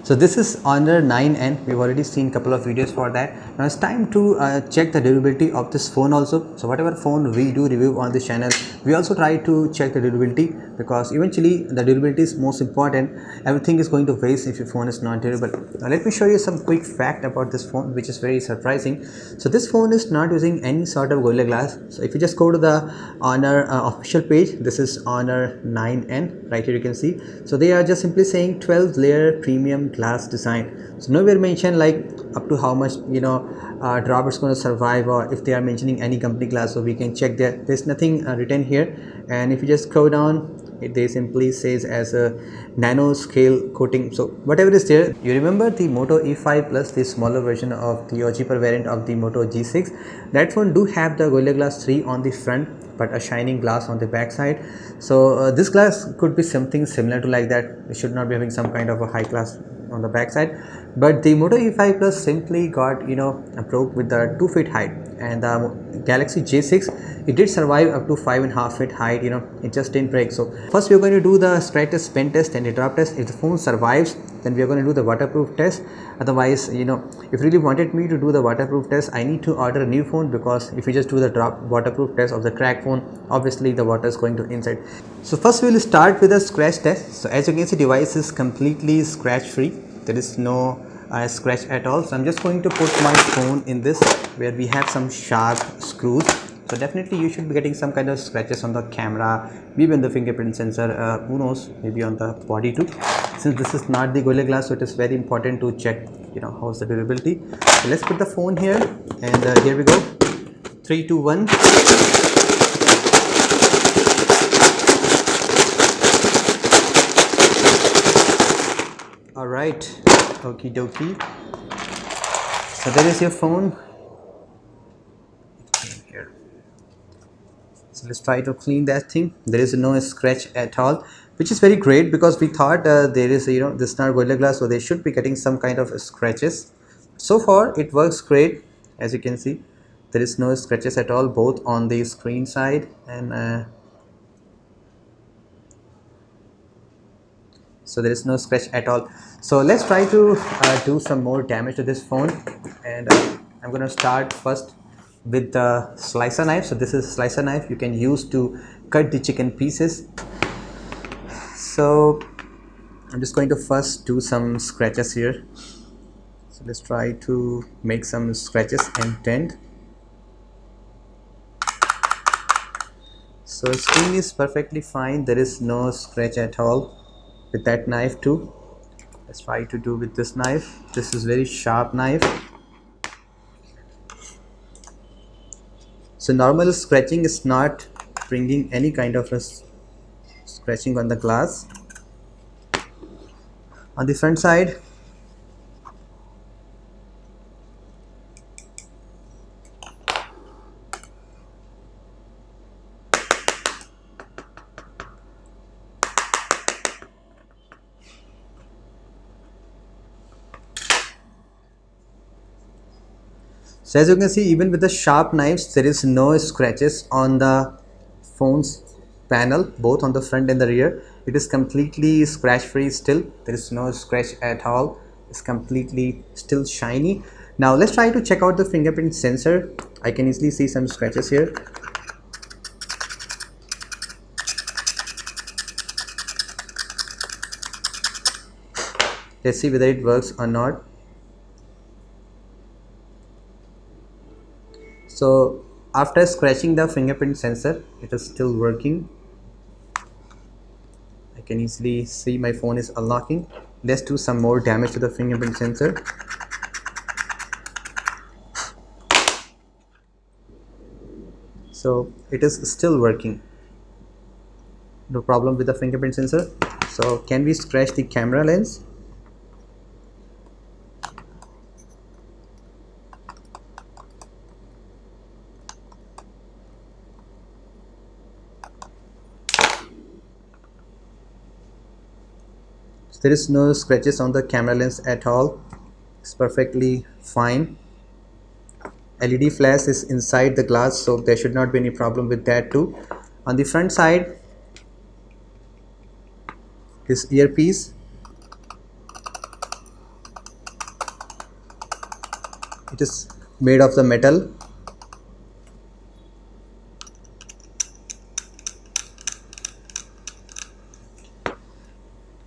So this is Honor 9N. We've already seen a couple of videos for that. Now it's time to check the durability of this phone also. So whatever phone we do review on this channel, we also try to check the durability, because eventually the durability is most important. Everything is going to waste if your phone is not durable. Now let me show you some quick fact about this phone, which is very surprising. So this phone is not using any sort of Gorilla Glass. So if you just go to the Honor official page, this is Honor 9N. Right here you can see. So they are just simply saying 12 layer premium glass design. So nowhere mentioned like up to how much drop it's going to survive, or if they are mentioning any company glass, so we can check that there's nothing written here. And if you just go down, they simply says as a nano scale coating. So whatever is there, you remember the Moto E5 Plus, the smaller version of the cheaper variant of the Moto G6, that one do have the Gorilla Glass 3 on the front but a shining glass on the back side. So this glass could be something similar to like that. It should not be having some kind of a high class on the back side, but the Moto E5 Plus simply got broke with the 2 feet height, and the Galaxy J6, it did survive up to 5.5 feet height. It just didn't break. So first we are going to do the scratch test, pen test, and the drop test. If the phone survives, then we are going to do the waterproof test. Otherwise, if you really wanted me to do the waterproof test, I need to order a new phone, because if you just do the waterproof test of the cracked phone, obviously the water is going to inside. So first we will start with a scratch test. So as you can see, device is completely scratch free. There is no scratch at all. So I'm just going to put my phone in this, where we have some sharp screws. So definitely you should be getting some kind of scratches on the camera, maybe on the fingerprint sensor, who knows, maybe on the body too. Since this is not the Gorilla Glass, so it is very important to check how's the durability. So let's put the phone here, and here we go. 3 2 1. All right, okie dokie. So there is your phone here. So let's try to clean that thing. There is no scratch at all, which is very great, because we thought there is this is not Gorilla Glass, so they should be getting some kind of scratches. So far it works great. As you can see, there is no scratches at all, both on the screen side and so there is no scratch at all. So let's try to do some more damage to this phone, and I'm going to start first with the slicer knife. So this is slicer knife you can use to cut the chicken pieces. So I'm just going to first do some scratches here. So let's try to make some scratches and dent. So screen is perfectly fine, there is no scratch at all with that knife too. Let's try to do with this knife. This is very sharp knife. So normal scratching is not bringing any kind of a scratching on the glass. On the front side, so as you can see, even with the sharp knives, there is no scratches on the phone's panel, both on the front and the rear. It is completely scratch free still. There is no scratch at all. It's completely still shiny. Now let's try to check out the fingerprint sensor. I can easily see some scratches here. Let's see whether it works or not. So after scratching the fingerprint sensor, it is still working. I can easily see my phone is unlocking. Let's do some more damage to the fingerprint sensor. So it is still working. No problem with the fingerprint sensor. So can we scratch the camera lens? There is no scratches on the camera lens at all. It's perfectly fine. LED flash is inside the glass, so there should not be any problem with that too. On the front side, this earpiece, It is made of the metal.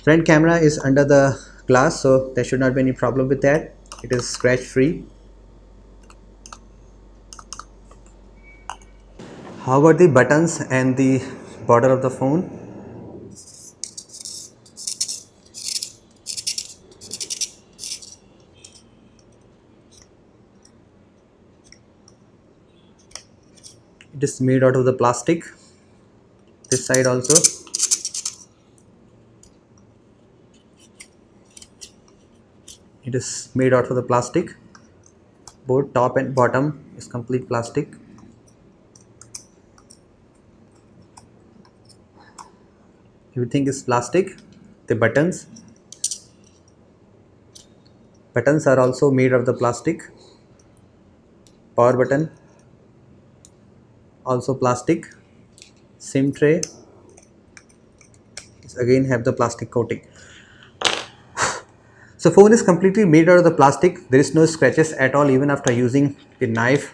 Front camera is under the glass, so there should not be any problem with that. It is scratch free. How about the buttons and the border of the phone? It is made out of the plastic. This side also. It is made out of the plastic. Both top and bottom is complete plastic. Everything is plastic. The buttons are also made of the plastic. Power button also plastic. SIM tray is again have the plastic coating. So phone is completely made out of the plastic. There is no scratches at all even after using the knife.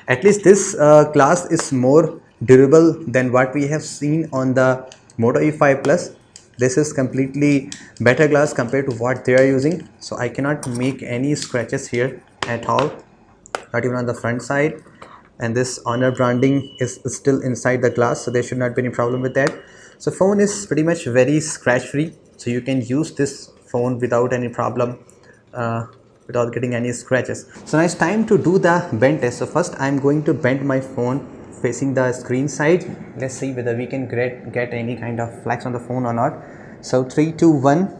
At least this glass is more durable than what we have seen on the Moto E5 Plus. This is completely better glass compared to what they are using. So I cannot make any scratches here at all, not even on the front side. And this Honor branding is still inside the glass, so there should not be any problem with that. So phone is pretty much very scratch free, so you can use this phone without any problem, without getting any scratches. So now it's time to do the bend test. So first I'm going to bend my phone facing the screen side. Let's see whether we can get any kind of flex on the phone or not. So 3 2 1.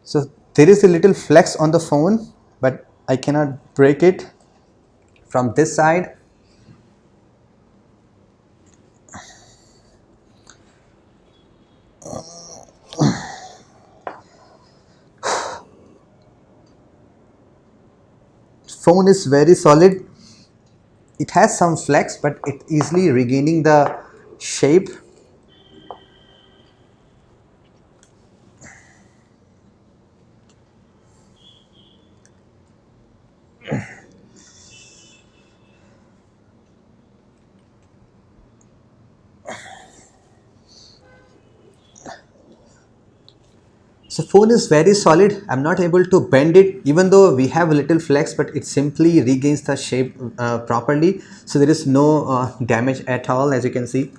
So there is a little flex on the phone, but I cannot break it from this side. Phone is very solid. It has some flex, but it easily regaining the shape. So phone is very solid. I'm not able to bend it, even though we have a little flex, but it simply regains the shape properly. So there is no damage at all, as you can see.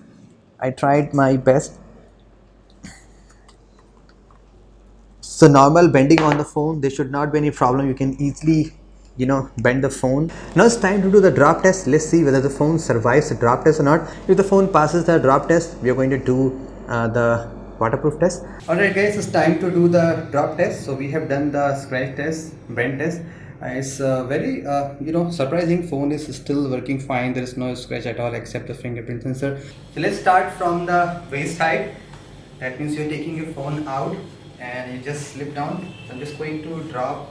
I tried my best. So normal bending on the phone, there should not be any problem. You can easily, bend the phone. Now it's time to do the drop test. Let's see whether the phone survives the drop test or not. If the phone passes the drop test, we are going to do the waterproof test. Alright guys, it's time to do the drop test. So we have done the scratch test, bend test. It's very surprising. Phone is still working fine. There is no scratch at all except the fingerprint sensor. So let's start from the waist height. That means you're taking your phone out and you just slip down. So I'm just going to drop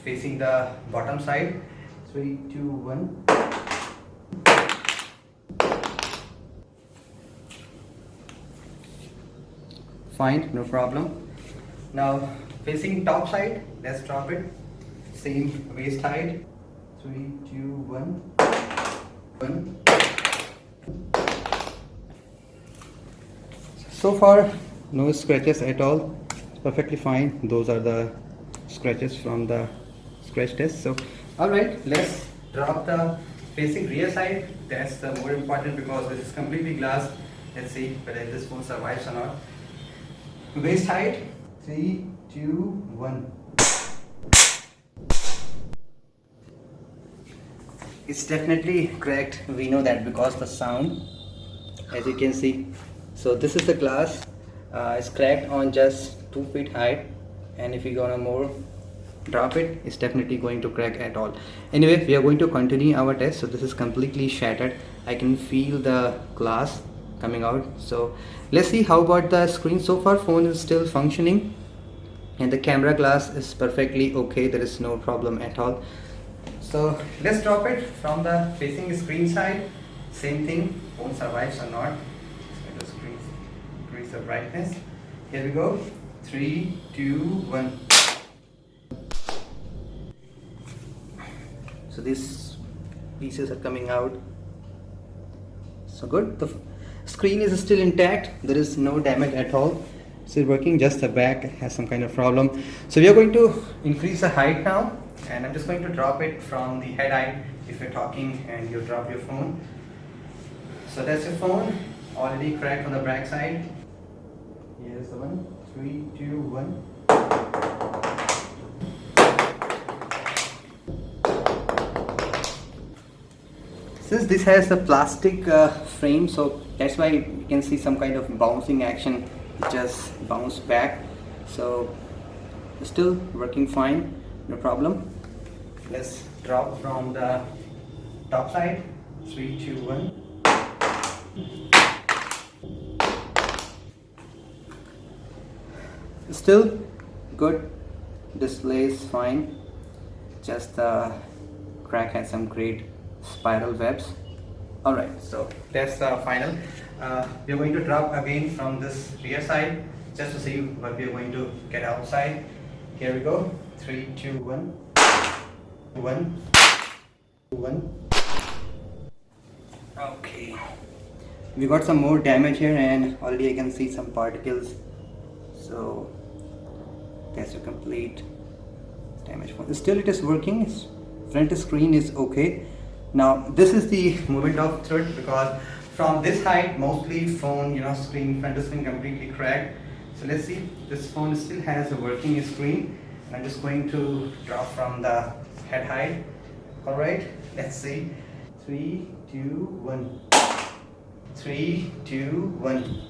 facing the bottom side. 3 2 1. Fine, no problem. Now facing top side, let's drop it. Same waist height. 3 2 1. 1. So far no scratches at all, perfectly fine. Those are the scratches from the scratch test. So alright, let's drop the facing rear side. That's the more important because this is completely glass. Let's see whether this phone survives or not. Waist height, 3 2 1. It's definitely cracked. We know that because the sound, as you can see. So this is the glass. It's cracked on just 2 feet height, and if you're gonna more drop it, it's definitely going to crack at all. Anyway, we are going to continue our test. So this is completely shattered. I can feel the glass coming out. So let's see how about the screen. So far phone is still functioning and the camera glass is perfectly okay. There is no problem at all. So let's drop it from the facing screen side. Same thing, phone survives or not. Increase the brightness. Here we go. 3, 2, 1. So these pieces are coming out. So good. The screen is still intact. There is no damage at all. Still working. Just the back has some kind of problem. So we are going to increase the height now, and I'm just going to drop it from the head height. If you're talking and you drop your phone, so that's your phone already cracked on the back side. Here's the one. 3, 2, 1. Since this has the plastic frame, so that's why you can see some kind of bouncing action. It just bounced back. So still working fine, no problem. Let's drop from the top side. 3, 2, 1. Still good. Display is fine. Just the crack had some great spiral webs. Alright, so that's the final. We are going to drop again from this rear side just to see what we are going to get outside. Here we go. 3, 2, 1. 1, 1. Okay. We got some more damage here, and already I can see some particles. So that's a complete damage. Still it is working. Front screen is okay. Now this is the movement of thread, because from this height mostly phone, screen, front screen completely cracked. So let's see, this phone still has a working screen. I'm just going to drop from the head height. Alright, let's see. 3, 2, 1. 3, 2, 1.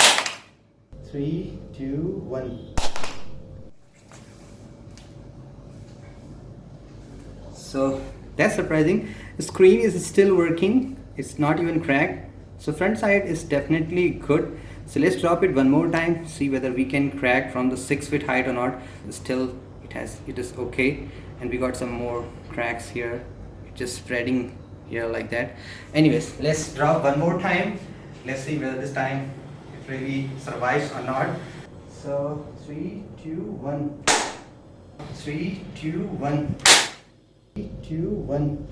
3, 2, 1. So that's surprising. The screen is still working. It's not even cracked. So front side is definitely good. So let's drop it one more time, see whether we can crack from the 6 feet height or not. Still it is okay. And we got some more cracks here, just spreading here like that. Anyways, let's drop one more time. Let's see whether this time it really survives or not. So 3, 2, 1. 3, 2, 1. 3, 2, 1.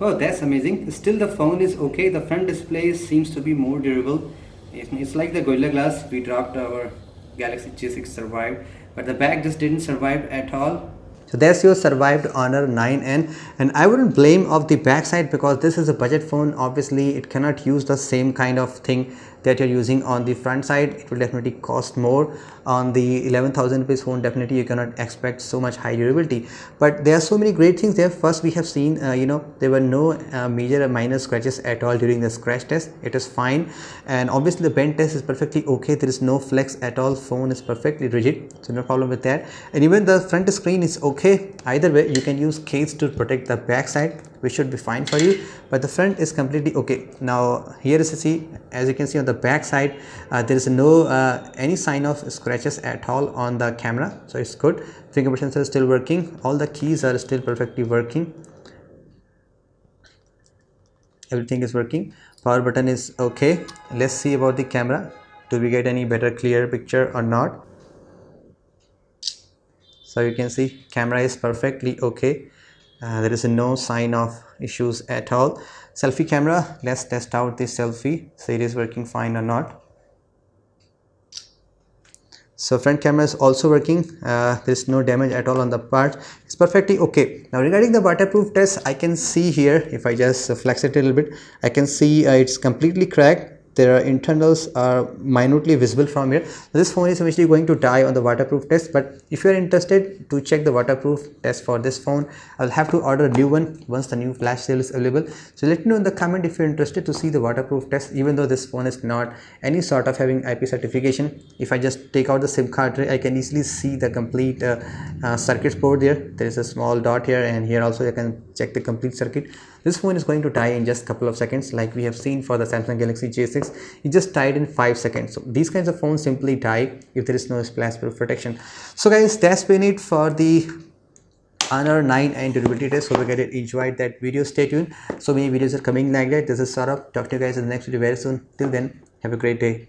Oh, that's amazing. Still the phone is okay. The front display seems to be more durable. It's like the Gorilla Glass. We dropped our Galaxy J6 survived, but the back just didn't survive at all. So that's your survived Honor 9N, and I wouldn't blame of the back side, because this is a budget phone. Obviously it cannot use the same kind of thing that you're using on the front side. It will definitely cost more. On the 11,000 rupees phone, definitely you cannot expect so much high durability, but there are so many great things there. First, we have seen there were no major or minor scratches at all during the scratch test. It is fine, and obviously the bend test is perfectly okay. There is no flex at all. Phone is perfectly rigid, so no problem with that. And even the front screen is okay. Either way, you can use case to protect the back side, which should be fine for you, but the front is completely okay. Now here is as you can see on the back side, there is no any sign of scratches at all on the camera, so it's good. Fingerprint sensor is still working. All the keys are still perfectly working. Everything is working. Power button is okay. Let's see about the camera. Do we get any better clear picture or not? So you can see camera is perfectly okay. There is no sign of issues at all. Selfie camera, let's test out this selfie, see it is working fine or not. So front camera is also working. There is no damage at all on the part. It's perfectly okay. Now regarding the waterproof test, I can see here, if I just flex it a little bit, I can see it's completely cracked. There are internals are minutely visible from here. This phone is eventually going to die on the waterproof test, but if you are interested to check the waterproof test for this phone, I'll have to order a new one once the new flash sale is available. So let me know in the comment if you're interested to see the waterproof test. Even though this phone is not any sort of having IP certification, if I just take out the SIM card tray, I can easily see the complete circuit board there. There is a small dot here, and here also you can check the complete circuit. This phone is going to die in just a couple of seconds, like we have seen for the Samsung Galaxy J6. It just died in 5 seconds. So these kinds of phones simply die if there is no splash proof protection. So guys, that's been it for the Honor 9 and durability test. Hope you guys enjoyed that video. Stay tuned, so many videos are coming like that. This is Saurabh. Talk to you guys in the next video very soon. Till then, have a great day.